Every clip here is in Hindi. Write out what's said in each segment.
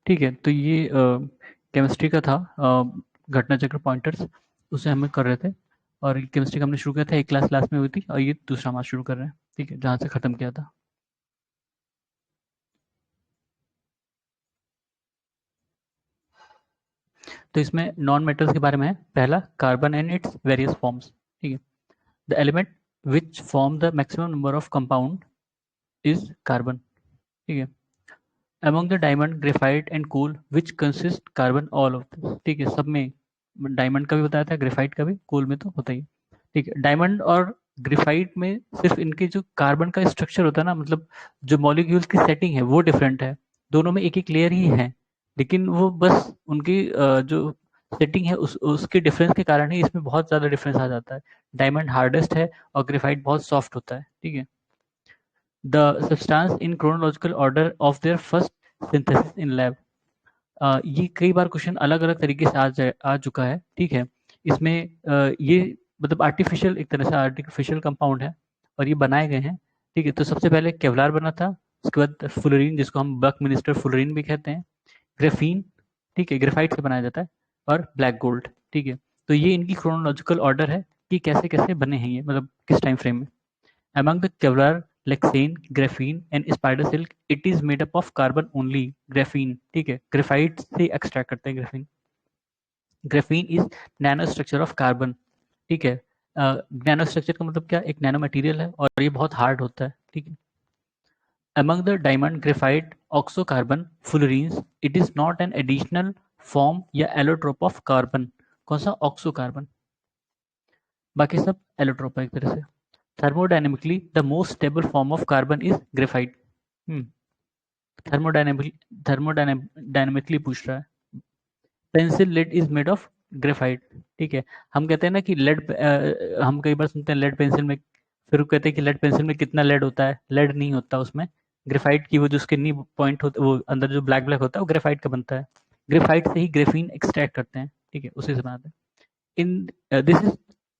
ठीक है, तो ये केमिस्ट्री का था, घटना चक्र पॉइंटर्स, उसे हम कर रहे थे। और केमिस्ट्री का हमने शुरू किया था, एक क्लास में हुई थी, और ये दूसरा मास शुरू कर रहे हैं, ठीक है, जहाँ से ख़त्म किया था। तो इसमें नॉन मेटल्स के बारे में है। पहला, carbon and its various forms. ठीक है, the element which form the maximum number of compound is carbon. ठीक है, among the diamond, graphite and coal which consist carbon all of this. ठीक है, सब में डायमंड का भी बताया था, ग्रेफाइट का भी, कोल में तो होता ही है। ठीक है, डायमंड और ग्रेफाइट में सिर्फ इनके जो कार्बन का स्ट्रक्चर होता है ना, मतलब जो मॉलिक्यूल्स की सेटिंग है वो डिफरेंट है। दोनों में एक एक लेयर ही है, लेकिन वो बस उनकी जो सेटिंग है उसके डिफरेंस के कारण ही इसमें बहुत ज़्यादा डिफरेंस आ जाता है। डायमंड हार्डेस्ट है और ग्रेफाइट बहुत सॉफ्ट होता है। ठीक है, the substance in chronological order of their first synthesis in lab. ये कई बार क्वेश्चन अलग अलग तरीके से आ चुका है। ठीक है, इसमें ये मतलब आर्टिफिशियल, एक तरह से आर्टिफिशियल कंपाउंड है और ये बनाए गए हैं। ठीक है, तो सबसे पहले केवलार बना था, उसके बाद फुलरीन, जिसको हम बकमिनिस्टर फुलरीन भी कहते हैं, ग्रेफीन, ठीक है, ग्रेफाइट से बनाया जाता है, और ब्लैक गोल्ड। ठीक है, तो ये इनकी क्रोनोलॉजिकल ऑर्डर है कि कैसे कैसे बने हैं ये, मतलब किस टाइम फ्रेम में। Among the Kevlar, Lexane, graphene and spider silk, it is made up of carbon only. Graphene, ठीक है, ग्रेफाइट से एक्सट्रैक्ट करते हैं graphene. Graphene is nano structure of carbon. ठीक है, नैनो स्ट्रक्चर का मतलब क्या, एक नैनो मटेरियल है और ये बहुत हार्ड होता है। ठीक है, among the diamond, graphite, oxocarbon, fullerenes, it is not an additional form या allotrope of carbon। कौन सा, ऑक्सोकार्बन, बाकी सब एलोट्रोप है एक तरह से। Thermodynamically, the most stable form of carbon is graphite। Thermodynamically thermodynamically पूछ रहा है। Pencil lead is made of graphite. ठीक है, हम कहते हैं ना कि लेड, हम कई बार सुनते हैं लेड पेंसिल में, फिर कहते हैं कि लेड पेंसिल में कितना लेड होता है, लेड नहीं होता उसमें। ग्रेफाइट की वो जो स्किनी पॉइंट होता है, वो अंदर जो ब्लैक ब्लैक होता है, वो ग्रेफाइट का बनता है। ग्रेफाइट से ही ग्रेफीन एक्सट्रैक्ट करते हैं। ठीक है, उसी से बनाते हैं। In this is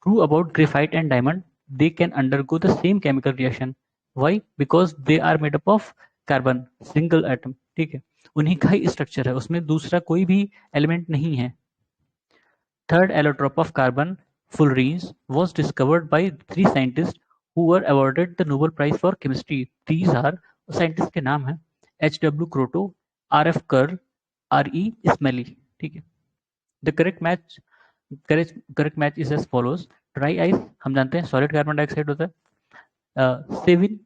true about graphite and diamond. They can undergo the same chemical reaction. Why? Because they are made up of carbon, single atom। ठीक है, उन्हीं का ही स्ट्रक्चर है, उसमें दूसरा कोई भी एलिमेंट नहीं है। Third allotrope of carbon, fullerenes, was discovered by three scientists who were awarded the Nobel Prize for Chemistry. These are, scientist के नाम है, H W Kroto, R F Curl, R E Smalley. ठीक है, the correct match, correct match is as follows. Dry ice हम जानते हैं सॉलिड कार्बन डाइऑक्साइड होता है। सेविन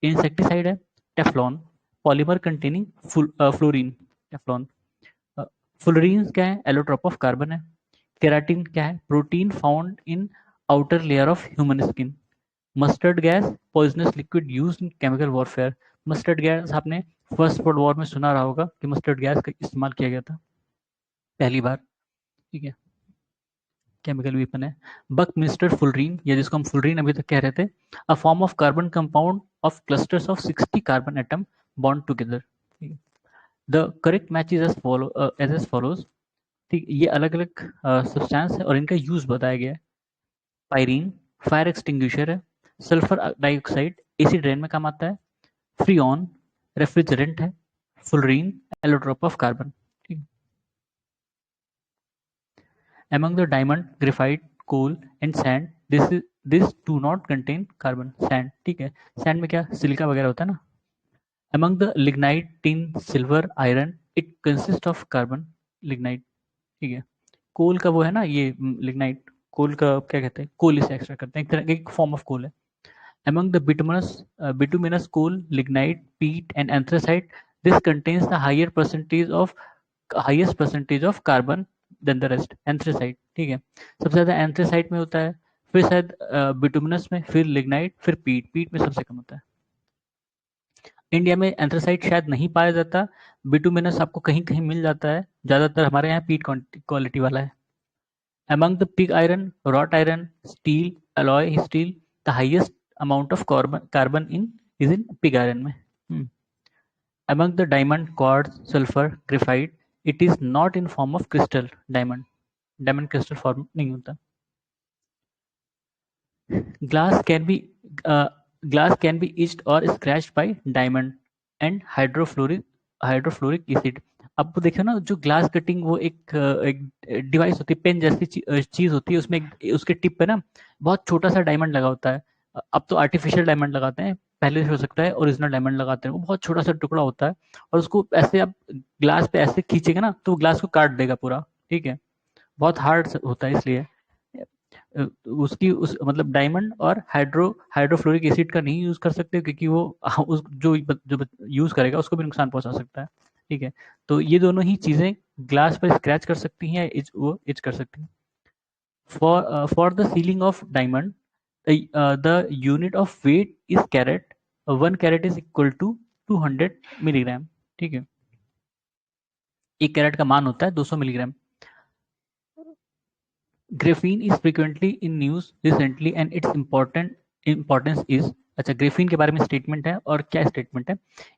इंसेक्टिसाइड है। Teflon, polymer containing fluorine, Teflon. Fluorine क्या है, एलोट्रोप ऑफ कार्बन है। केराटिन क्या है, protein found in outer layer of human skin. Mustard gas, poisonous liquid use in chemical warfare. Mustard gas आपने फर्स्ट वर्ल्ड वॉर में सुना रहा होगा कि मस्टर्ड गैस का इस्तेमाल किया गया था पहली बार। ठीक है, केमिकल वेपन है। बकमिस्टर फुलरीन, या जिसको हम फुलरीन अभी तक कह रहे थे, a form of carbon compound of clusters of 60 carbon atom bond together. The correct match is as follows. ठीक, ये अलग अलग सब्सटेंस है और इनका यूज बताया गया है। पायरीन, फायर एक्सटिंग्विशर है। सल्फर डाइऑक्साइड, एसी ड्रेन में काम आता है। फ्रीऑन, रेफ्रिजरेंट है। Fullerene, allotrope of carbon. Among the diamond, graphite, coal and sand, this do not contain carbon। sand, ठीक है, sand में क्या, सिलिका वगैरह होता है ना। Among the lignite, tin, silver, iron, it consists of carbon। lignite, ठीक है, कोल का वो है ना ये, लिग्नाइट, कोल का क्या कहते हैं, कोल इसे एक्सट्रैक्ट करते हैं, एक तरह एक फॉर्म ऑफ कोल है। Among the bituminous coal, lignite, peat and anthracite, this contains the highest percentage of carbon than the rest। Anthracite, ठीक है, सबसे ज्यादा एंथ्रेसाइट में होता है, फिर शायद बिटुमिनस में, फिर लिग्नाइट, फिर पीट, पीट में सबसे कम होता है। इंडिया में एंथ्रेसाइट शायद नहीं पाया जाता, बिटुमिनस आपको कहीं कहीं मिल जाता है, ज्यादातर हमारे यहाँ पीट क्वालिटी वाला है। Among the pig iron, wrought iron, steel, alloy steel, the highest amount of carbon in is in pig iron में। Among the diamond, quartz, sulfur, graphite, it is not in form of crystal diamond। diamond crystal form नहीं होता। Glass can be uh, glass can be etched or scratched by diamond and hydrofluoric acid। अब देखिए ना, जो ग्लास कटिंग वो एक डिवाइस होती है, पेन जैसी चीज होती है, उसमें उसके टिप पे ना बहुत छोटा सा डायमंड लगा होता है। अब तो आर्टिफिशियल डायमंड लगाते हैं, पहले से हो सकता है ओरिजिनल डायमंड लगाते हैं, वो बहुत छोटा सा टुकड़ा होता है, और उसको ऐसे आप ग्लास पे ऐसे खींचेंगे ना तो वो ग्लास को काट देगा पूरा। ठीक है, बहुत हार्ड होता है इसलिए। उसकी उस मतलब डायमंड और हाइड्रोफ्लोरिक एसिड का नहीं यूज कर सकते, क्योंकि वो उस जो यूज करेगा उसको भी नुकसान पहुंचा सकता है। ठीक है, तो ये दोनों ही चीजें ग्लास पर स्क्रैच कर सकती हैं, वो इच कर सकती हैं। For the sealing of diamond, the unit of weight is carat. 1 carat is equal to 200 milligram. ठीक है, 1 कैरेट का मान होता है 200 milligram. Graphene is frequently in news recently and its importance is. अच्छा, ग्रेफीन के बारे में स्टेटमेंट है, और क्या स्टेटमेंट है?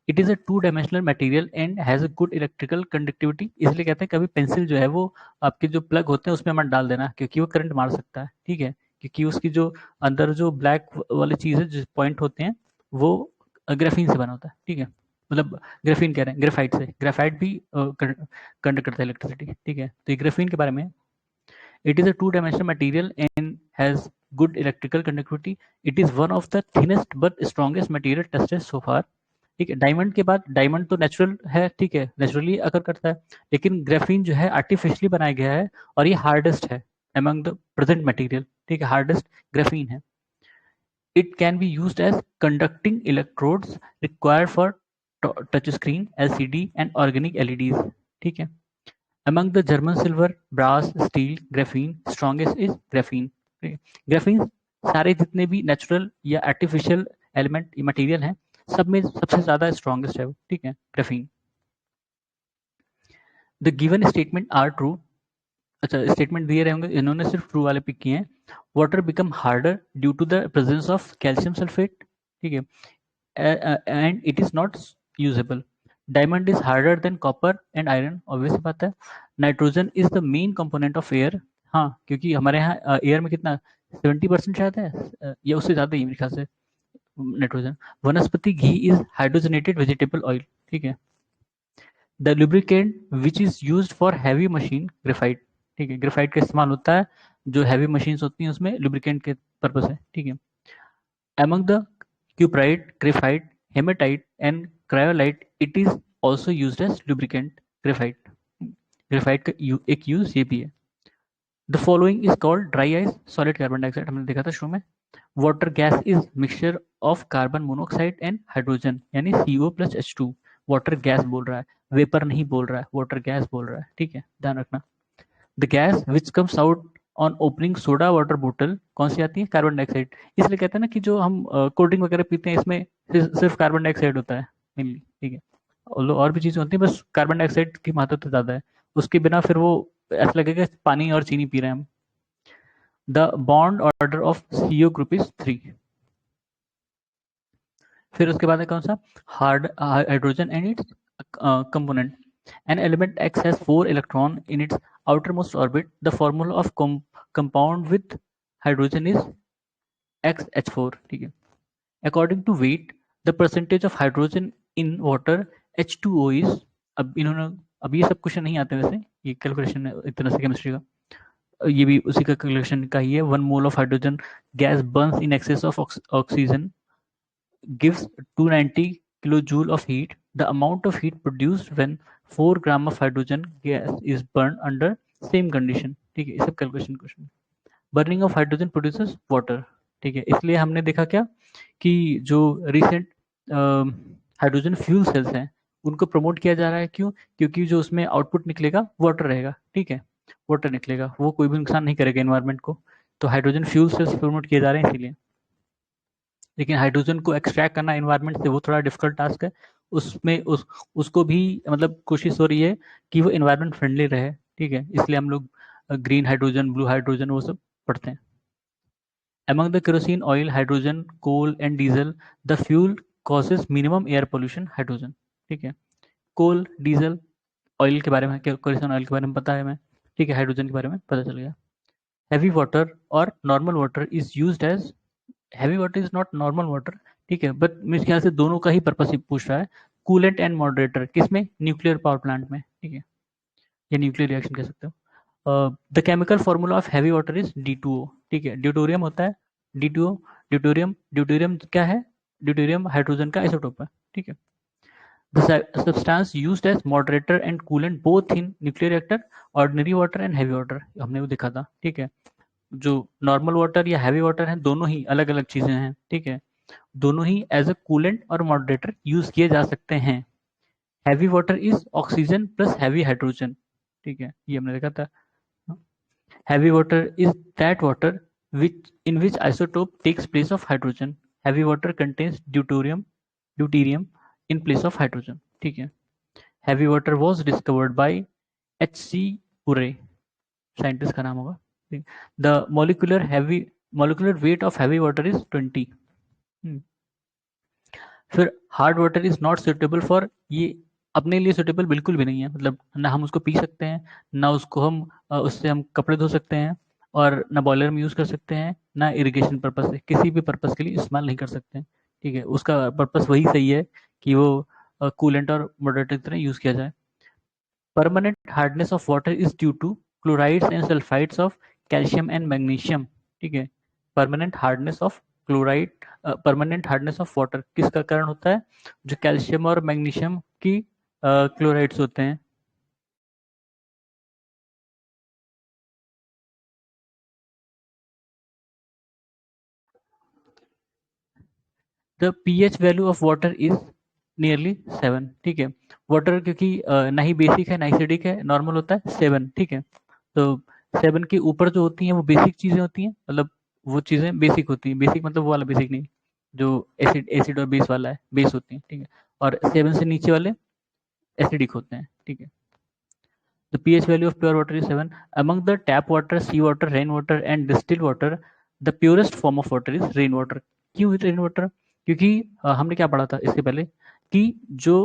It is a 2 dimensional material and has a good electrical conductivity. इसलिए कहते हैं कभी पेंसिल जो है वो आपके जो प्लग होते हैं उसमें मत डाल देना, क्योंकि वो करंट मार सकता है। ठीक है, क्योंकि उसकी जो अंदर जो ब्लैक वाली चीज है, जो पॉइंट होते हैं, वो ग्रेफीन से बना होता है। ठीक है, मतलब ग्रेफीन कह रहे हैं, ग्रेफाइट से। ग्रेफाइट भी कंडक्ट करता है इलेक्ट्रिसिटी। ठीक है, तो ये ग्रेफीन के बारे में। It is a two-dimensional material and has good electrical conductivity. It is one of the thinnest but strongest material tested so far. ठीक है, डायमंड के बाद, डायमंड तो नेचुरल है, ठीक है, नेचुरली अकर करता है, लेकिन ग्राफीन जो है आर्टिफिशियली बनाया गया है, और ये हार्डेस्ट है among द प्रेजेंट मटेरियल। ठीक है, हार्डेस्ट ग्राफीन है। It can be used as conducting electrodes required for touch screen, LCD and organic LEDs. ठीक है, among the German silver, brass, steel, graphene, strongest is graphene. Graphene सारे जितने भी नेचुरल या आर्टिफिशियल एलिमेंट मटेरियल हैं, सब में सबसे ज्यादा स्ट्रॉन्गेस्ट है वो। ठीक है, graphene. The given statement are true. अच्छा, स्टेटमेंट दिए रहेंगे, इन्होंने सिर्फ ट्रू वाले पिक किए हैं। Water become harder due to the presence of calcium sulphate. ठीक है, and it is not usable. Diamond is harder than copper and iron, obvious बात है। Nitrogen is the main component of air. हाँ, क्योंकि हमारे यहाँ एयर में कितना 70% शायद है, या उससे ज्यादा ही मेरे ख्याल से नाइट्रोजन। वनस्पति घी इज हाइड्रोजनेटेड वेजिटेबल ऑयल। ठीक है, the lubricant which is use for heavy machine, graphite. ठीक है, ग्रेफाइट का इस्तेमाल होता है जो हैवी मशीन्स होती हैं उसमें लुब्रिकेंट के पर्पज है। ठीक है, among the cuprite, graphite, hematite, and cryolite, it is also used as lubricant. graphite graphite का एक यूज ये भी है। The following is called dry ice solid carbon dioxide, हमने देखा था शुरू में। Water gas is mixture of carbon monoxide and hydrogen, यानी CO+H2। वाटर गैस बोल रहा है, वेपर नहीं बोल रहा है, वाटर गैस बोल रहा है। ठीक है, ध्यान रखना। The gas which comes out on opening soda water बोतल, कौन सी आती है? Carbon dioxide. इसलिए कहते हैं ना कि जो हम कोल्ड ड्रिंक वगैरह पीते हैं, इसमें सिर्फ कार्बन डाइऑक्साइड होता है मेनली। ठीक है, और भी चीजें होती हैं, बस कार्बन डाइऑक्साइड की मात्रा तो ज्यादा है। उसके बिना फिर वो ऐसा लगेगा पानी और चीनी पी रहे हैं हम। The bond order of CO group is 3। फिर उसके बाद है कौन सा? Hard hydrogen and it's component. An element X has 4 electrons in its outermost orbit. The formula of compound with hydrogen is XH4. ठीक है, according to weight, the percentage of hydrogen in water H2O is। अब इन्होंने, अब ये सब क्वेश्चन नहीं आते वैसे, ये कैलकुलेशन है एक तरह से केमिस्ट्री का, ये भी उसी का कैलकुलेशन का ही है। 1 mole of hydrogen gas burns in excess of oxygen gives 290 kilojoule of heat. The amount of heat produced when 4 gram of hydrogen gas is burned under same condition। ठीक है, ये सब calculation question. Burning of hydrogen produces water. ठीक है, इसलिए हमने देखा क्या कि जो रिसेंट हाइड्रोजन फ्यूल सेल्स हैं उनको प्रमोट किया जा रहा है। क्यों? क्योंकि जो उसमें आउटपुट निकलेगा वाटर रहेगा। ठीक है, वाटर निकलेगा, वो कोई भी नुकसान नहीं करेगा एनवायरनमेंट को, तो हाइड्रोजन फ्यूल सेल्स प्रमोट किए जा रहे हैं इसीलिए। लेकिन हाइड्रोजन को एक्सट्रैक्ट करना एनवायरनमेंट से वो थोड़ा डिफिकल्ट टास्क है। उसमें उसको भी मतलब कोशिश हो रही है कि वो एनवायरनमेंट फ्रेंडली रहे। ठीक है, इसलिए हम लोग ग्रीन हाइड्रोजन, ब्लू हाइड्रोजन वो सब पढ़ते हैं। Among the kerosene, oil, hydrogen, coal and diesel, the fuel causes minimum air pollution, hydrogen। ठीक है, कोल, डीजल, ऑयल के बारे में, केरोसिन ऑयल के बारे में पता है हमें। ठीक है, हाइड्रोजन के बारे में पता चल गया। हैवी वाटर और normal water is used as. Heavy water is not normal water. ठीक है, बट मेरे ख्याल से दोनों का ही पर्पस ही पूछ रहा है। कूलेंट एंड मॉडरेटर, किसमें? न्यूक्लियर पावर प्लांट में। ठीक है, या न्यूक्लियर रिएक्शन कह सकते हो। The chemical formula of heavy water is D2O, ठीक है, ड्यूटोरियम होता है D2O, ड्यूटोरियम ड्यूटोरियम क्या है, ड्यूटोरियम हाइड्रोजन का आइसोटोप है, ठीक है। The substance used as moderator and coolant both in nuclear reactor, ordinary water and heavy water, हमने वो देखा था, ठीक है। जो नॉर्मल वाटर या हैवी वाटर है दोनों ही अलग अलग चीजें हैं, ठीक है, दोनों ही एज अ कूलेंट और मॉडरेटर यूज किए जा सकते हैं। Heavy water is oxygen plus heavy hydrogen, ठीक है, ये हमने देखा था। Heavy water is that water in which isotope takes place of hydrogen. Heavy water contains deuterium in place of hydrogen. ठीक है. Heavy water was discovered by H.C. Urey, scientist का नाम होगा. The molecular weight of heavy water is 20. फिर hard water is not suitable for, ये अपने लिए सुटेबल बिल्कुल भी नहीं है, मतलब ना हम उसको पी सकते हैं, ना उसको हम उससे हम कपड़े धो सकते हैं, और ना बॉयलर में यूज़ कर सकते हैं, ना इरिगेशन पर्पस से किसी भी पर्पस के लिए इस्तेमाल नहीं कर सकते हैं, ठीक है। उसका पर्पस वही सही है कि वो कूलेंट और मॉडरेटर की तरह यूज़ किया जाए। Permanent hardness of water is due to chlorides and sulphides of calcium and magnesium, ठीक है। Permanent hardness of chloride permanent hardness of water किसका कारण होता है, जो कैल्शियम और मैग्नीशियम की क्लोराइड्स होते हैं। The pH value of water is nearly 7, ठीक है। वाटर क्योंकि ना ही बेसिक है ना ही एसिडिक है, नॉर्मल होता है 7, ठीक है। तो 7 के ऊपर जो होती हैं वो बेसिक चीज़ें होती हैं, मतलब वो चीज़ें बेसिक होती हैं, बेसिक मतलब वो वाला बेसिक नहीं, जो एसिड एसिड और बेस वाला है, बेस होती हैं, ठीक है। और 7 से नीचे वाले एसिडिक होते हैं, ठीक है। The pH value of pure water is 7. Among the tap water, sea water, rain water and distilled water, the purest form of water is rain water. क्यों rain water? क्योंकि हमने क्या पढ़ा था इससे पहले कि जो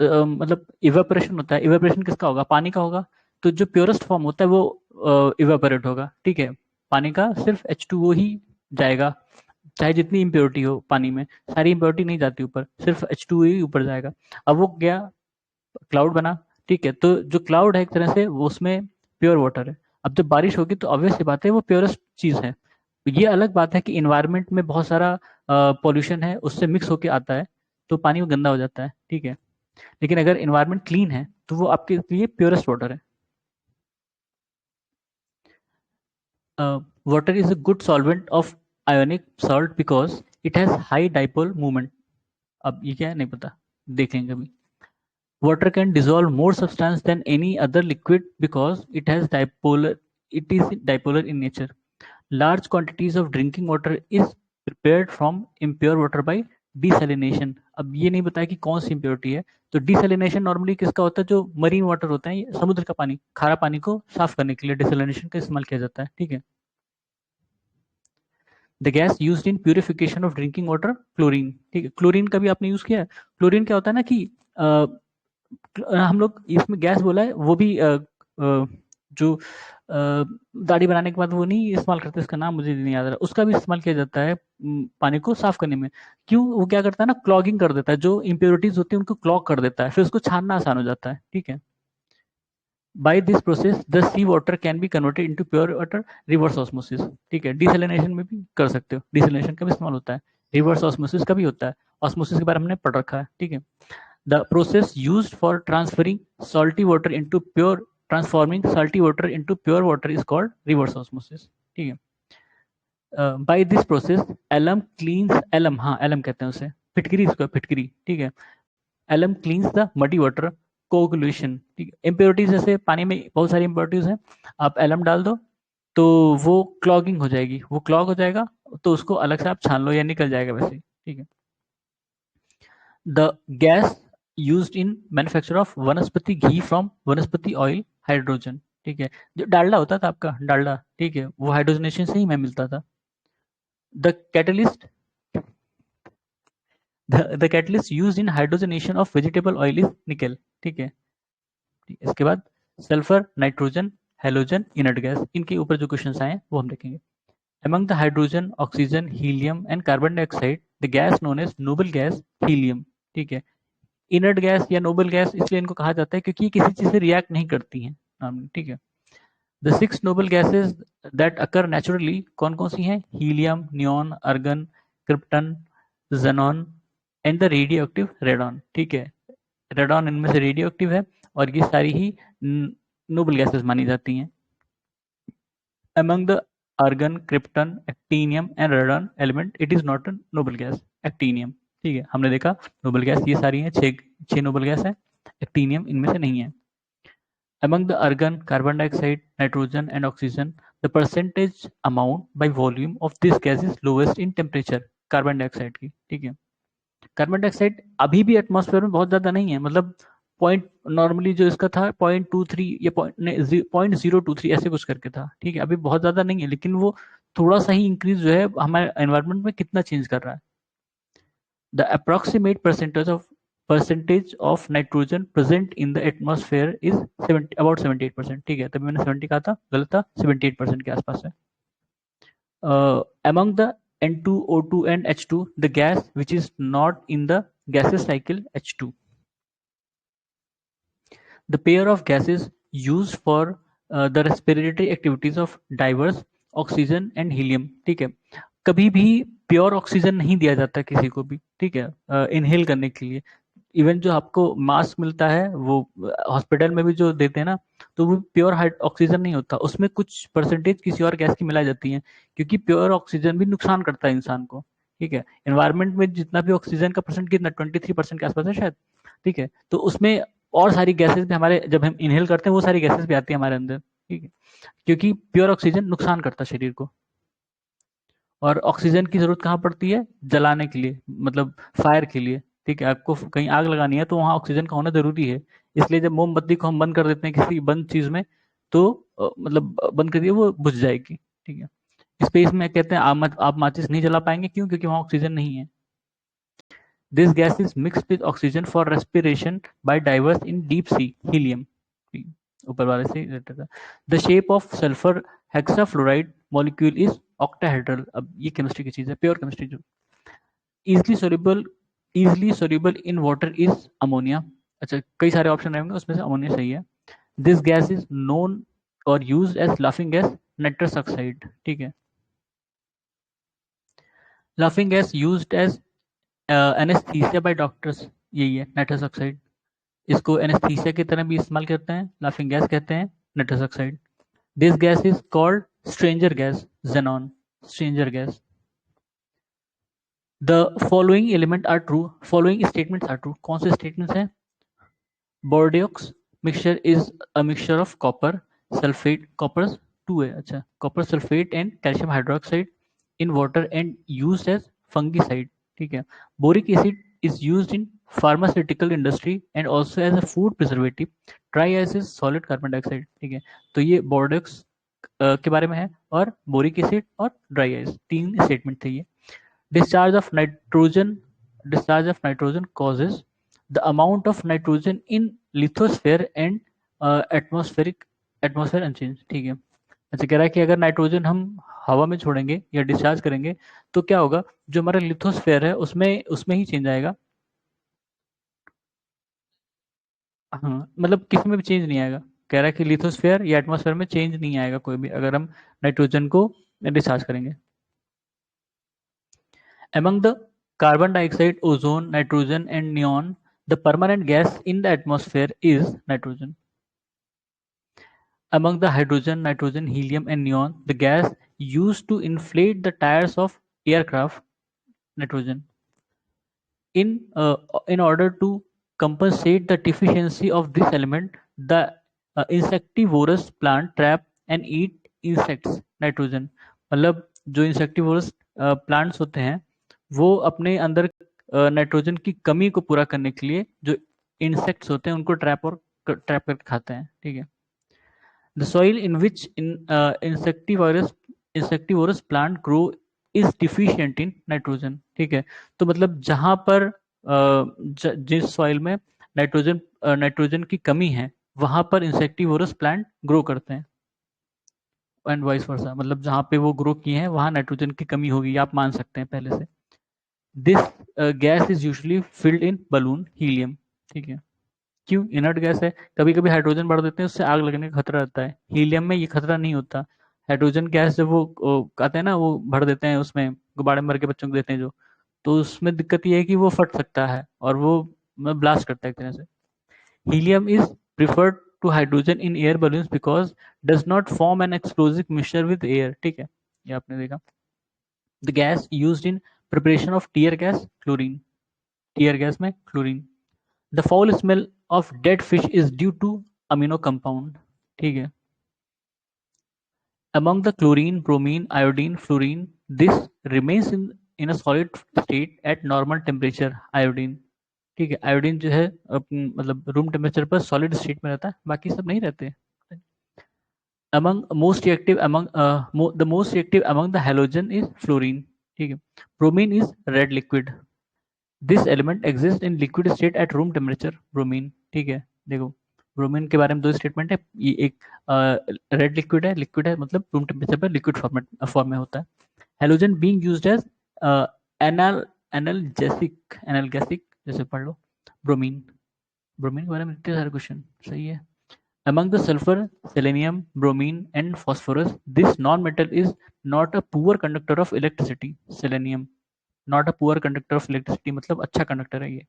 मतलब इवेपोरेशन होता है, इवेपोरेशन किसका होगा, पानी का होगा। तो जो प्योरेस्ट फॉर्म होता है वो इवेपोरेट होगा, ठीक है। पानी का सिर्फ H2O ही जाएगा, चाहे जितनी इम्प्योरिटी हो पानी में, सारी इम्प्योरिटी नहीं जाती ऊपर, सिर्फ H2O ही ऊपर जाएगा। अब वो गया क्लाउड बना, ठीक है। तो जो क्लाउड है एक तरह से वो उसमें प्योर वाटर है। अब जब बारिश होगी तो ऑब्वियस सी बात है वो प्योरेस्ट चीज है। ये अलग बात है कि इन्वायरमेंट में बहुत सारा पॉल्यूशन है उससे मिक्स होके आता है तो पानी वो गंदा हो जाता है, ठीक है। लेकिन अगर इन्वायरमेंट क्लीन है तो वो आपके लिए प्योरेस्ट वाटर है। Water is a good solvent of ionic salt because it has high dipole movement. अब ये क्या है नहीं पता, देखेंगे अभी। Water can dissolve more substance than any other liquid because it is dipolar in nature. Large quantities of drinking water is prepared from impure water by desalination. अब ये नहीं बताया कि कौन सी इम्प्योरिटी है। तो डिसैलिनेशन नॉर्मली किसका होता है, जो मरीन वाटर होता है, ये समुद्र का पानी, खारा पानी को साफ करने के लिए डिसैलिनेशन का इस्तेमाल किया जाता है, ठीक है। The gas used in purification of drinking water, chlorine, ठीक है। क्लोरीन का भी आपने यूज किया है। क्लोरीन क्या होता है ना कि हम लोग इसमें गैस बोला है, वो भी जो दाढ़ी बनाने के बाद वो नहीं इस्तेमाल करते, इसका नाम मुझे नहीं याद आ रहा, उसका भी इस्तेमाल किया जाता है पानी को साफ करने में। क्यों, वो क्या करता है ना, क्लॉगिंग कर देता है, जो इम्प्योरिटीज होती है उनको क्लॉग कर देता है, फिर उसको छानना आसान हो जाता है, ठीक है। By this process the sea water can be converted into pure water, reverse osmosis, ठीक है। डिसैलिनेशन में भी कर सकते हो, डिसैलिनेशन का भी इस्तेमाल होता है, रिवर्स ऑस्मोसिस का भी होता है। ऑस्मोसिस के बारे में हमने पढ़ रखा है, ठीक है। The process used for transforming salty water into pure water is called reverse osmosis, ठीक है। By this process alum cleans, alum, हाँ alum कहते हैं उसे, फिटकरी, इसको फिटकरी, ठीक है। alum cleans the muddy water coagulation, ठीक है। impurities जैसे पानी में बहुत सारी impurities हैं, आप alum डाल दो तो वो क्लॉगिंग हो जाएगी, वो क्लॉग हो जाएगा, तो उसको अलग से आप छान लो या निकल जाएगा वैसे, ठीक है। The gas used in manufacture of वनस्पति घी from वनस्पति ऑयल हाइड्रोजन, ठीक है। जो डालडा होता था आपका, डालडा, ठीक है, वो हाइड्रोजनेशन से ही मैं मिलता था। The catalyst the catalyst used in hydrogenation of vegetable oil is nickel, ठीक है। इसके बाद sulphur, nitrogen, halogen, inert gas, इनके ऊपर जो क्वेश्चंस आए वो हम देखेंगे। Among the hydrogen, oxygen, helium and carbon dioxide, the gas known as noble gas helium, ठीक है। इनर्ट गैस या नोबल गैस इसलिए इनको कहा जाता है क्योंकि ये किसी चीज से रिएक्ट नहीं करती हैं, ठीक है। The 6 noble gases that occur naturally कौन कौन सी हैं? Helium, neon, organ, krypton, xenon and the radio active radon, ठीक है। रेडॉन इनमें से रेडियो एक्टिव है और ये सारी ही नोबल गैसेस मानी जाती हैं। Among the argon, krypton, actinium and radon element, it is not a noble gas. Actinium, ठीक है, हमने देखा नोबल गैस ये सारी हैं, छह नोबल गैस है, एक्टीनियम इनमें से नहीं है। Among the argon, carbon dioxide, nitrogen and oxygen, the percentage amount by volume of this gas is lowest in temperature. Carbon dioxide की, ठीक है। कार्बन डाइऑक्साइड अभी भी एटमॉस्फेयर में बहुत ज्यादा नहीं है, मतलब पॉइंट नॉर्मली जो इसका था 0.23 या 0.023 ऐसे कुछ करके था, ठीक है। अभी बहुत ज्यादा नहीं है, लेकिन वो थोड़ा सा ही इंक्रीज जो है हमारे एनवायरनमेंट में कितना चेंज कर रहा है। The approximate percentage of nitrogen present in the atmosphere is about 78%, ठीक है। तभी मैंने 70 कहा था, गलत था, 78% के आसपास है। Among the N2, O2 and H2, the gas which is not in the gaseous cycle H2. The pair of gases used for the respiratory activities of diverse oxygen and helium, ठीक है। कभी भी प्योर ऑक्सीजन नहीं दिया जाता किसी को भी, ठीक है, इनहेल करने के लिए। इवन जो आपको मास्क मिलता है वो हॉस्पिटल में भी जो देते हैं ना, तो वो प्योर ऑक्सीजन नहीं होता, उसमें कुछ परसेंटेज किसी और गैस की मिलाई जाती है, क्योंकि प्योर ऑक्सीजन भी नुकसान करता है इंसान को, ठीक है। एनवायरनमेंट में जितना भी ऑक्सीजन का परसेंट कितना 23% के आसपास है शायद, ठीक है। तो उसमें और सारी गैसेस भी हमारे, जब हम इनहेल करते हैं वो सारी गैसेस भी आती है हमारे अंदर, ठीक है, क्योंकि प्योर ऑक्सीजन नुकसान करता है शरीर को। और ऑक्सीजन की जरूरत कहाँ पड़ती है? जलाने के लिए, मतलब फायर के लिए, ठीक है। आपको कहीं आग लगानी है तो वहाँ ऑक्सीजन का होना जरूरी है। इसलिए जब मोमबत्ती को हम बंद कर देते हैं किसी बंद चीज में, तो मतलब बंद कर दिए वो बुझ जाएगी, ठीक है। स्पेस में कहते हैं आप माचिस नहीं जला पाएंगे, क्यों? क्योंकि वहाँ ऑक्सीजन नहीं है। This gas is mixed with oxygen for respiration bye diverse in deep sea helium, ऊपर वाले से रिलेटेड है। The shape of sulphur hexafluoride molecule is octahedral. अब ये केमिस्ट्री की चीज है, प्योर केमिस्ट्री जो easily soluble, easily soluble in water is ammonia. अच्छा, कई सारे ऑप्शन रहेंगे, उसमें से अमोनिया सही है। दिस गैस इज नोन और used as laughing gas nitrous oxide, ठीक है। Laughing gas used as anaesthesia by doctors, यही है नाइट्रस ऑक्साइड। इसको एनेस्थीसिया की तरह भी इस्तेमाल करते हैं, लाफिंग गैस कहते हैं nitrous oxide. This gas is called stranger gas, xenon, stranger gas. The following element are true, following statements are true. कौन से स्टेटमेंट्स हैं? Bordeaux mixture is a mixture of copper sulphate, copper 2 है, अच्छा, copper sulphate and calcium hydroxide in water and used as fungicide, ठीक है। Boric acid is used in pharmaceutical industry and also as a food preservative. Dry ice is solid carbon dioxide, ठीक है। तो ये बोर्डेक्स के बारे में है, और बोरिक एसिड और ड्राई आइस, तीन स्टेटमेंट थे ये। Discharge of nitrogen, discharge of nitrogen causes the amount of nitrogen in lithosphere and atmosphere unchanged, ठीक है। अच्छा, कह रहा है कि अगर नाइट्रोजन हम हवा में छोड़ेंगे या डिस्चार्ज करेंगे तो क्या होगा? जो हमारा लिथोस्फेयर है उसमें उसमें ही चेंज आएगा। हाँ, मतलब किसी में भी चेंज नहीं आएगा। कह रहा है कि लिथोस्फेयर या एटमॉस्फेयर में चेंज नहीं आएगा कोई भी, अगर हम नाइट्रोजन को डिस्चार्ज करेंगे। Among the carbon dioxide, ozone, nitrogen, and neon, the permanent gas in the atmosphere is nitrogen. Among the hydrogen, nitrogen, helium, and neon, the gas used to inflate the tires of aircraft, nitrogen. In order to compensate the deficiency of this element, the insectivorous plant trap and eat insects, nitrogen. मतलब जो insectivorous plants होते हैं वो अपने अंदर नाइट्रोजन की कमी को पूरा करने के लिए जो इंसेक्ट्स होते हैं उनको ट्रैप करके खाते हैं, ठीक है। The soil in which insectivorous plant grow is deficient in nitrogen, ठीक है। तो मतलब जहां पर जिस सॉइल में नाइट्रोजन की कमी है वहां पर इंसेक्टिवोरस प्लांट ग्रो करते हैं, एंड वाइस वर्सा, मतलब जहां पे वो ग्रो किए हैं वहां नाइट्रोजन की कमी होगी, आप मान सकते हैं पहले से। This gas is usually filled in balloon, helium, ठीक है। क्यों? इनर्ट गैस है, कभी कभी हाइड्रोजन बढ़ देते हैं, उससे आग लगने का खतरा रहता है। हीलियम में ये खतरा नहीं होता। हाइड्रोजन गैस जब वो कहते हैं ना, वो भर देते हैं उसमें, गुब्बारे में भर के बच्चों को देते हैं जो, तो उसमें दिक्कत ये है कि वो फट सकता है और वो ब्लास्ट करता है एक तरह से। Helium is preferred to hydrogen in air balloons because does not form an explosive mixture with air. ठीक है, ये आपने देखा। The gas used in preparation of tear gas, chlorine. Tear gas में chlorine. The foul smell of dead fish is due to amino compound. ठीक है। Among the chlorine, bromine, iodine, fluorine, this remains in a solid state at normal temperature. Iodine, ठीक है, आयोडीन जो है मतलब रूम टेम्परेचर पर सॉलिड स्टेट में रहता है, बाकी सब नहीं रहते। among most reactive among the most reactive among the halogen is fluorine। ठीक है। bromine is red liquid। This element exist in liquid state at room temperature. Bromine, ठीक है। देखो, ब्रोमीन के बारे में दो स्टेटमेंट है। ये एक रेड लिक्विड है मतलब रूम टेम्परेचर पर लिक्विड फॉर्म में होता है। Halogen being used as anal analgesic, जैसे पढ़ लो। ब्रोमीन, ब्रोमीन के बारे में इतने सारे क्वेश्चन, सही है। Among the sulfur, selenium, bromine, and phosphorus, this non-metal is not a poor conductor of electricity. Selenium, not a poor conductor of electricity, मतलब अच्छा कंडक्टर है ये।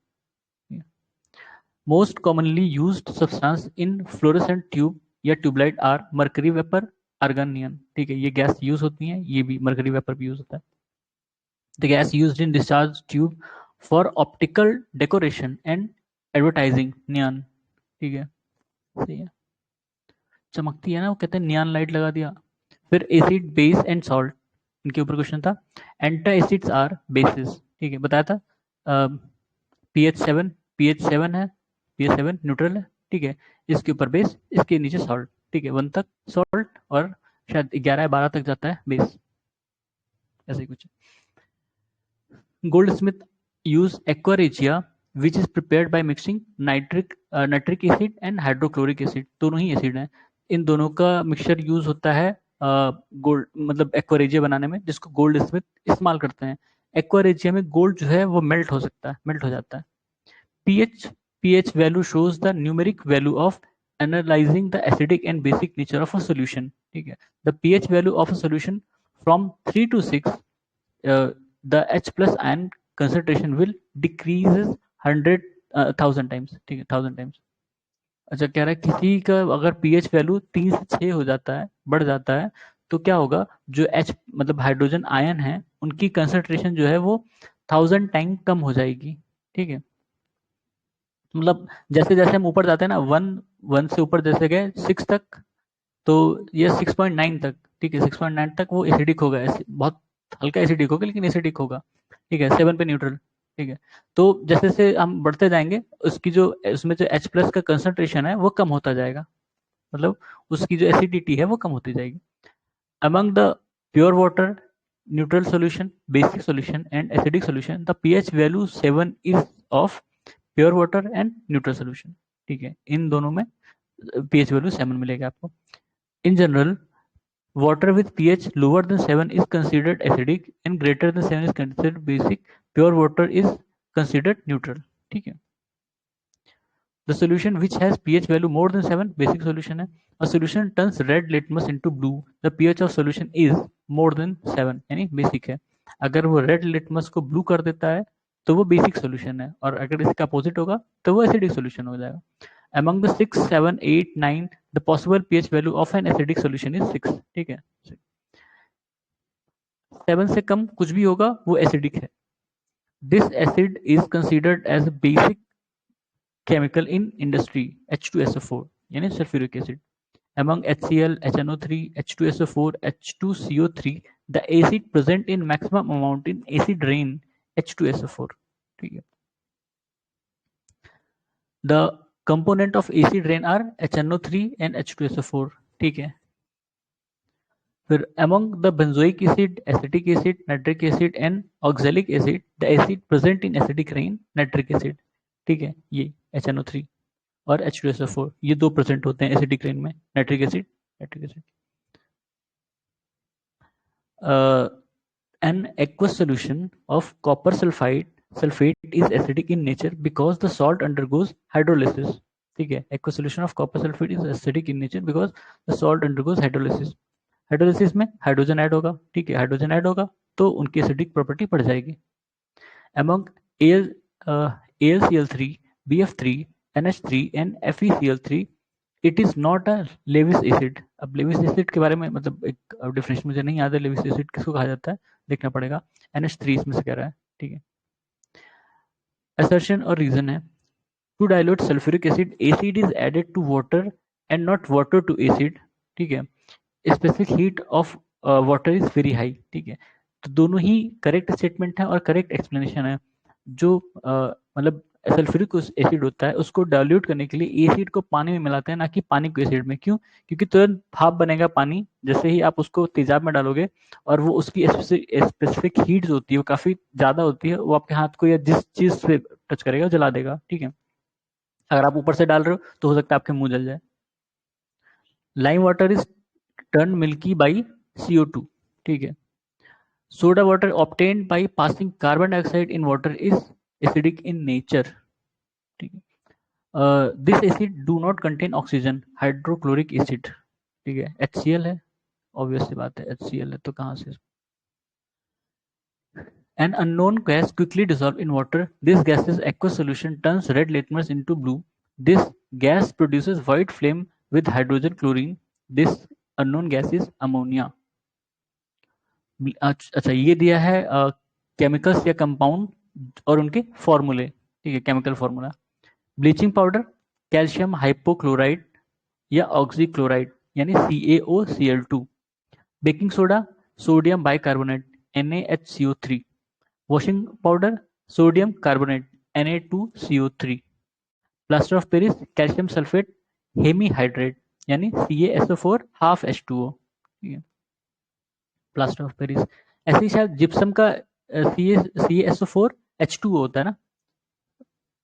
Most commonly used substance in fluorescent tube या tube light are mercury vapour, argon neon. ठीक है, ये गैस यूज होती है, ये भी मर्करी वेपर भी यूज होता है। The gas used in discharge tube for optical decoration and advertising, neon. ठीक है, सही है। चमकती है ना, वो कहते हैं नियन लाइट लगा दिया। फिर एसिड, बेस एंड सॉल्ट, इनके ऊपर क्वेश्चन था। एंटा एसिड्स आर बेसिस। ठीक है, बताया था। पीएच 7 है, पीएच 7 न्यूट्रल है। ठीक है, इसके ऊपर बेस, इसके नीचे सॉल्ट। ठीक है, 1 तक सॉल्ट और शायद 11 या 12 तक जाता है बेस, ऐसे ही कुछ। Gold Smith use aqua regia which is prepared by mixing nitric acid and hydrochloric acid, दोनों ही एसिड हैं। इन दोनों का मिक्सचर यूज होता है गोल्ड मतलब एक्वारेजिया बनाने में, जिसको गोल्ड स्मिथ इस्तेमाल करते हैं। एक्वारेजिया में गोल्ड जो है वो मेल्ट हो सकता है, मेल्ट हो जाता है। pH pH value shows the numeric value of analyzing the acidic and basic nature of a solution। ठीक है, the pH value of a solution from 3 to 6, the H plus ion concentration will decreases 100,000 times। ठीक है, 1000 times। अच्छा, कह रहा है किसी का अगर pH वैल्यू 3 से 6 हो जाता है, बढ़ जाता है, तो क्या होगा, जो H मतलब हाइड्रोजन आयन है, उनकी कंसंट्रेशन जो है वो 1000 टाइम कम हो जाएगी। ठीक है, मतलब जैसे जैसे हम ऊपर जाते हैं ना, 1 से ऊपर जैसे गए 6 तक, तो ये 6.9 तक। ठीक है, 6.9 तक वो एसिडिक होगा, बहुत हल्का एसिडिक होगा लेकिन एसिडिक होगा। ठीक है, 7 पे न्यूट्रल। ठीक है, तो जैसे जैसे हम बढ़ते जाएंगे, उसकी जो उसमें जो H प्लस का कंसंट्रेशन है वो कम होता जाएगा, मतलब उसकी जो एसिडिटी है वो कम होती जाएगी। Among the pure water, neutral solution, basic solution and acidic solution, the pH value 7 is of pure water and neutral solution. ठीक है, इन दोनों में pH वैल्यू 7 मिलेगा आपको। In general, water with pH lower than 7 is considered acidic and greater than 7 is considered basic। Pure water is considered neutral। ठीक है, the solution which has pH value more than 7 basic solution है। A solution turns red litmus into blue, the pH of solution is more than 7 यानी basic है। अगर वो red litmus को blue कर देता है तो वो basic solution है, और अगर इसका opposite होगा तो वो acidic solution हो जाएगा। Among the 6, 7, 8, 9, the possible pH value of an acidic solution is 6। ठीक है, 7 से कम कुछ भी होगा वो एसिडिक है। This acid is considered as basic chemical in industry, H2SO4 यानी sulphuric acid. among HCl, HNO3, H2SO4, H2CO3, the acid present in maximum amount in acid rain, H2SO4। ठीक है, the component of acid rain are HNO3 and H2SO4। ठीक है, फिर among the benzoic acid, acetic acid, nitric acid and oxalic acid, the acid present in acidic rain, nitric acid। ठीक है, ये HNO3 और H2SO4 ये दो प्रेजेंट होते हैं एसिडिक रेन में, nitric acid, nitric acid. An aqueous solution of copper sulfide sulphate is acidic in nature because the salt undergoes hydrolysis. ठीक है, aqua solution of copper sulphate is acidic in nature because the salt undergoes hydrolysis. Hydrolysis में हाइड्रोजन ऐड होगा, ठीक है, हाइड्रोजन ऐड होगा तो उनकी एसिडिक प्रॉपर्टी बढ़ जाएगी। Among AL, AlCl3, BF3, NH3 and FeCl3, it is not a Lewis acid। अब लेविस एसिड के बारे में मतलब एक डिफिनेशन मुझे नहीं याद है, लेविस एसिड किसको कहा जाता है, देखना पड़ेगा। NH3 इसमें से कह रहा है, ठीक है। असर्शन और रीजन है, to dilute sulphuric acid acid is added to water and not water to acid. ठीक है, specific heat of water is very high. ठीक है, तो दोनों ही करेक्ट स्टेटमेंट है और करेक्ट एक्सप्लेनेशन है। जो मतलब सल्फ्यूरिक एसिड होता है उसको डाइल्यूट करने के लिए एसिड को पानी में मिलाते हैं, ना कि पानी को एसिड में। क्यों? क्योंकि तुरंत भाप बनेगा पानी जैसे ही आप उसको तेजाब में डालोगे, और वो उसकी स्पेसिफिक हीट जो होती है वो काफी ज्यादा होती है, वो आपके हाथ को या जिस चीज से टच करेगा जला देगा। ठीक है, अगर आप ऊपर से डाल रहे हो तो हो सकता है आपके मुंह जल जाए। Lime water is turn milky by CO2। ठीक है, soda water obtained by passing carbon dioxide in water is acidic in nature. ठीक है, this acid do not contain oxygen, hydrochloric acid. ठीक है, HCl है, ऑब्वियस सी बात है, HCl है तो कहाँ से। An unknown gas quickly dissolved in water. This gas's aqueous solution turns red litmus into blue. This gas produces white flame with hydrogen chlorine. This unknown gas is ammonia. अच्छा, ये दिया है केमिकल्स या कंपाउंड और उनके फॉर्मूले। ठीक है, chemical formula, bleaching powder calcium hypochloride या ऑक्सीक्लोराइड यानी CaOCl2। Baking soda sodium bicarbonate NaHCO3। Washing powder sodium carbonate Na2CO3। Plaster of Paris calcium sulphate hemihydrate यानी CaSO4 हाफ H2O। ठीक है, प्लास्टर ऑफ पेरिस। ऐसे ही शायद जिप्सम का CaSO4 H2O होता है ना,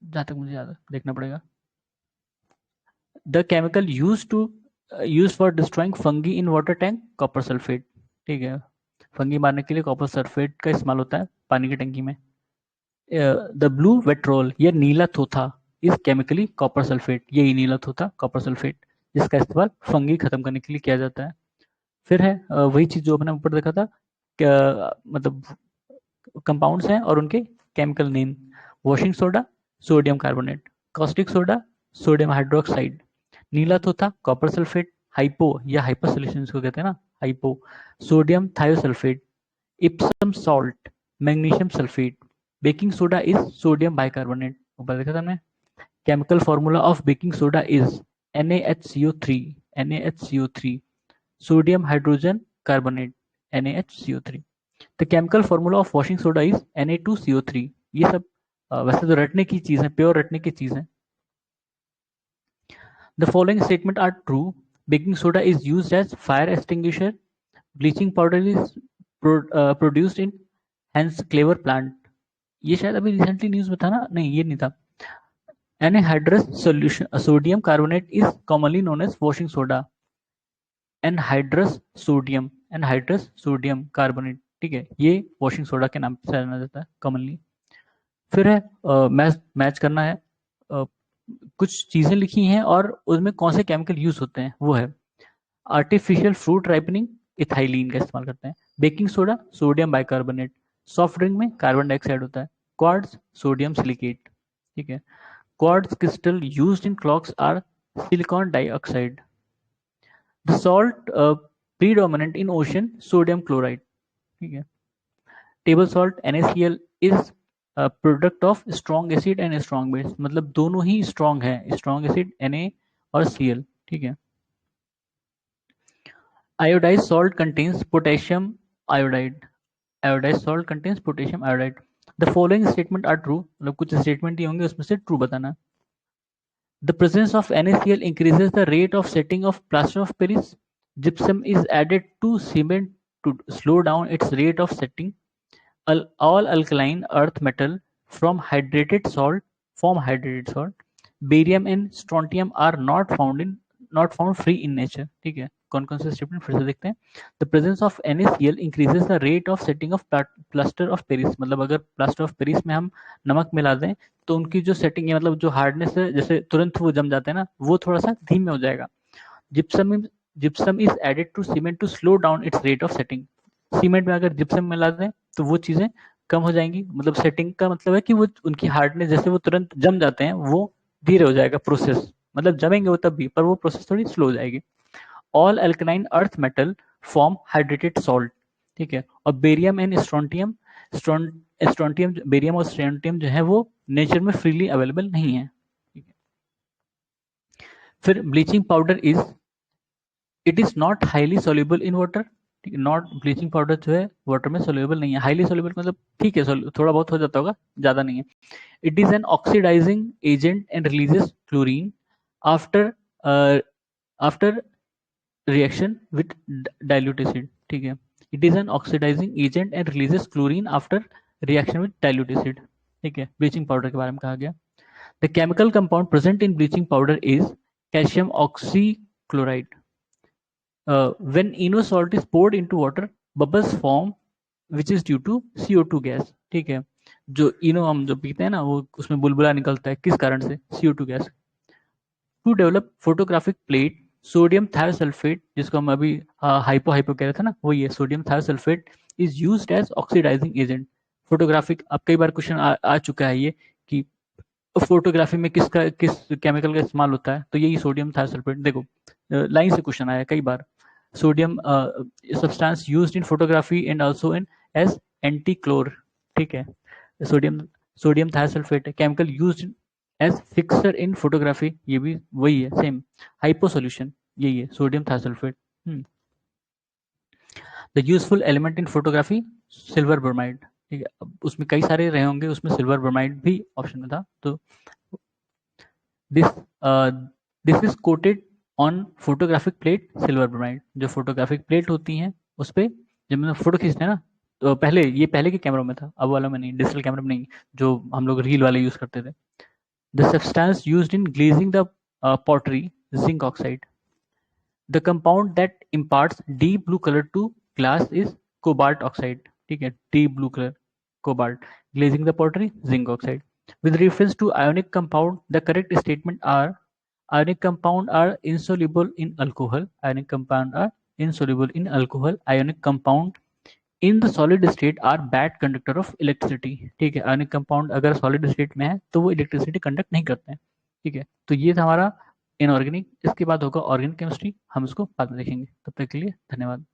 जहां तक मुझे याद है, देखना पड़ेगा। The chemical use for destroying fungi in water tank copper sulphate. ठीक है, फंगी मारने के लिए कॉपर सल्फेट का इस्तेमाल होता है पानी की टंकी में। द ब्लू वेट्रोल या नीला थोथा इज केमिकली कॉपर सल्फेट, यही नीला थोथा कॉपर सल्फेट जिसका इस्तेमाल फंगी खत्म करने के लिए किया जाता है। फिर है वही चीज जो अपने ऊपर देखा था, मतलब कंपाउंड्स हैं और उनके chemical name. Washing soda sodium carbonate, caustic soda sodium hydroxide, नीला थोथा कॉपर सल्फेट, हाइपो या हाइपर सोल्यूशन को कहते हैं ना, hypo sodium thiosulphate, Epsom salt magnesium sulphate. Baking soda is sodium bicarbonate, ऊपर देखा था हमने। Chemical formula of baking soda is NaHCO3 sodium hydrogen carbonate NaHCO3। The chemical formula of washing soda is Na2CO3। ये सब वैसे तो रटने की चीज है, प्योर रटने की चीज है। The following statement are true, baking soda is used as fire extinguisher, bleaching powder is produced in Hasenclever plant. ये शायद अभी रिसेंटली न्यूज में था ना, नहीं ये नहीं था। Anhydrous solution sodium carbonate is commonly known as washing soda, anhydrous sodium carbonate. ठीक है, ये वॉशिंग सोडा के नाम से जाना जाता है कॉमनली। फिर है मैच करना है, कुछ चीजें लिखी हैं और उसमें कौन से केमिकल यूज होते हैं, वो है आर्टिफिशियल फ्रूट राइपनिंग इथाइलिन का इस्तेमाल करते हैं, baking soda sodium bicarbonate, soft drink में कार्बन डाइऑक्साइड होता है, क्वार्ट्ज सोडियम सिलिकेट। ठीक है, quartz crystal used in clocks are silicon dioxide. The salt predominant in ocean sodium chloride. ठीक है, table salt NaCl is product of strong acid and strong base, मतलब दोनों ही स्ट्रॉन्ग है, स्ट्रॉन्ग एसिड Na और Cl। ठीक है, iodized salt contains potassium iodide, iodized salt contains potassium iodide। the following statement are true, मतलब कुछ स्टेटमेंट ही होंगे उसमें से ट्रू बताना। the presence of NaCl increases the rate of setting of plaster of Paris, gypsum is added to cement to slow down its rate of setting, all alkaline earth metal from hydrated salt form hydrated salt, barium and strontium are not found in not found free in nature. ठीक है, कौन कौन से स्टेटमेंट फिर से देखते हैं। The presence of NaCl increases the rate of setting of plaster of Paris, मतलब अगर प्लास्टर ऑफ पेरिस में हम नमक मिला दें तो उनकी जो सेटिंग है, मतलब जो हार्डनेस है, जैसे तुरंत वो जम जाते हैं ना, वो थोड़ा सा धीमे हो जाएगा। Gypsum is added to cement to slow down its rate of setting. Cement में अगर जिप्सम मिला दें तो वो चीजें कम हो जाएंगी, मतलब सेटिंग का मतलब है कि वो उनकी हार्डनेस, जैसे वो तुरंत जम जाते हैं, वो धीरे हो जाएगा प्रोसेस, मतलब जमेंगे वो तब भी, पर वो प्रोसेस थोड़ी स्लो हो जाएगी। All alkaline earth metal form hydrated salt. ठीक है, और barium and strontium, strontium, barium और स्ट्रोंटियम जो है वो नेचर में फ्रीली अवेलेबल नहीं है। ठीक है, फिर bleaching powder is, it is not highly soluble in water. ठीक है, नॉट, ब्लीचिंग पाउडर जो है वाटर में सोल्यूबल नहीं है। हाईली सोल्यूबल मतलब ठीक है, थोड़ा बहुत हो जाता होगा, ज्यादा नहीं है। It is an oxidising agent and releases chlorine after after reaction with dilute acid। ठीक है, it is an oxidizing agent and releases chlorine after reaction with dilute acid। ठीक है, ब्लीचिंग पाउडर के बारे में कहा गया। The chemical compound present in bleaching powder is calcium oxychloride. when eno salt is poured into water, bubbles form which is due to CO2 gas. ठीक है, जो इनो हम जो पीते हैं ना, वो उसमें बुलबुला निकलता है, किस कारण से? CO2 gas. To develop photographic plate, sodium thiosulphate, जिसको हम अभी हाइपो कह रहे थे ना, वो ये sodium thiosulphate is used as oxidising agent. Photographic, अब कई बार क्वेश्चन आ चुका है ये कि फोटोग्राफी में किस केमिकल का इस्तेमाल होता है, तो यही सोडियम थायोसल्फेट। देखो लाइन से क्वेश्चन आया कई बार। Sodium substance used in photography and also in as antichlor. ठीक है, sodium sodium thiosulphate chemical used as fixer in photography, ये भी वही है, सेम। हाइपो सॉल्यूशन यही है, sodium thiosulphate. The useful element in photography, silver bromide. ठीक है, अब उसमें कई सारे रहे होंगे, उसमें सिल्वर ब्रोमाइड भी ऑप्शन में था। तो this this is coated on photographic plate silver bromide. जो फोटोग्राफिक प्लेट होती हैं उस पर जब मतलब फोटो खींचते हैं ना, तो पहले ये पहले के कैमरों में था, अब वाला में नहीं, डिजिटल कैमरा में नहीं, जो हम लोग रील वाले यूज करते थे। The substance used in glazing the pottery, zinc oxide। The compound that imparts deep blue color to glass is cobalt oxide। ठीक है, deep blue color, cobalt। Glazing the pottery, zinc oxide। With reference to ionic compound, the correct statement are: ionic compound are insoluble in alcohol, ionic compound are insoluble in alcohol, ionic compound in the solid state are bad conductor of electricity। ठीक है, ionic compound अगर solid state में है तो वो electricity conduct नहीं करते हैं। ठीक है, तो ये था हमारा इनऑर्गेनिक। इसके बाद होगा ऑर्गेनिक केमिस्ट्री, हम इसको बाद में देखेंगे। तब तक के लिए धन्यवाद।